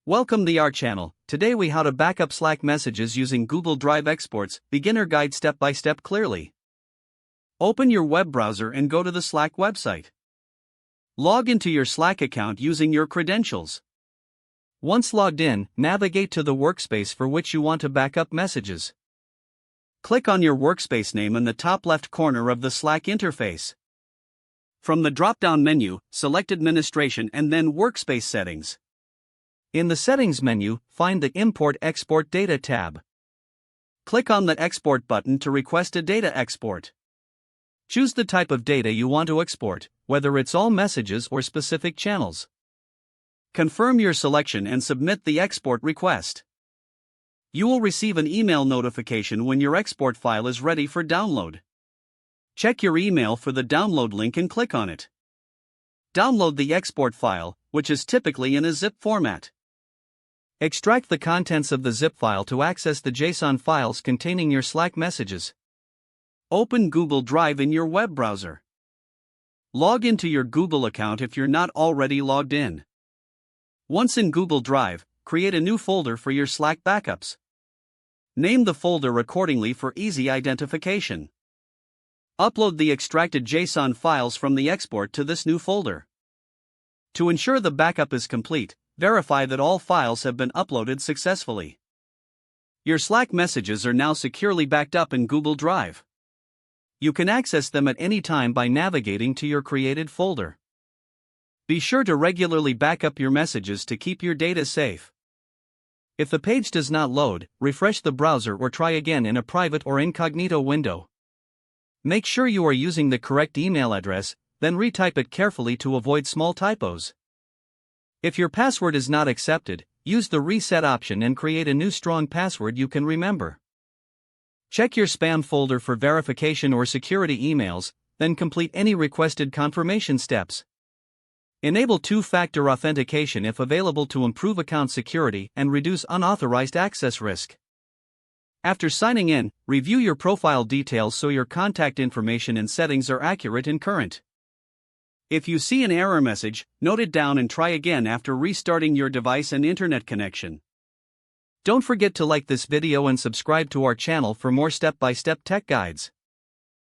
Welcome to our channel. Today we how to backup Slack messages using Google Drive exports, beginner guide step by step clearly. Open your web browser and go to the Slack website. Log into your Slack account using your credentials. Once logged in, navigate to the workspace for which you want to backup messages. Click on your workspace name in the top left corner of the Slack interface. From the drop-down menu, select Administration and then Workspace Settings. In the Settings menu, find the Import/Export Data tab. Click on the Export button to request a data export. Choose the type of data you want to export, whether it's all messages or specific channels. Confirm your selection and submit the export request. You will receive an email notification when your export file is ready for download. Check your email for the download link and click on it. Download the export file, which is typically in a zip format. Extract the contents of the zip file to access the JSON files containing your Slack messages. Open Google Drive in your web browser. Log into your Google account if you're not already logged in. Once in Google Drive, create a new folder for your Slack backups. Name the folder accordingly for easy identification. Upload the extracted JSON files from the export to this new folder. To ensure the backup is complete, verify that all files have been uploaded successfully. Your Slack messages are now securely backed up in Google Drive. You can access them at any time by navigating to your created folder. Be sure to regularly back up your messages to keep your data safe. If the page does not load, refresh the browser or try again in a private or incognito window. Make sure you are using the correct email address, then retype it carefully to avoid small typos. If your password is not accepted, use the reset option and create a new strong password you can remember. Check your spam folder for verification or security emails, then complete any requested confirmation steps. Enable two-factor authentication if available to improve account security and reduce unauthorized access risk. After signing in, review your profile details so your contact information and settings are accurate and current. If you see an error message, note it down and try again after restarting your device and internet connection. Don't forget to like this video and subscribe to our channel for more step-by-step tech guides.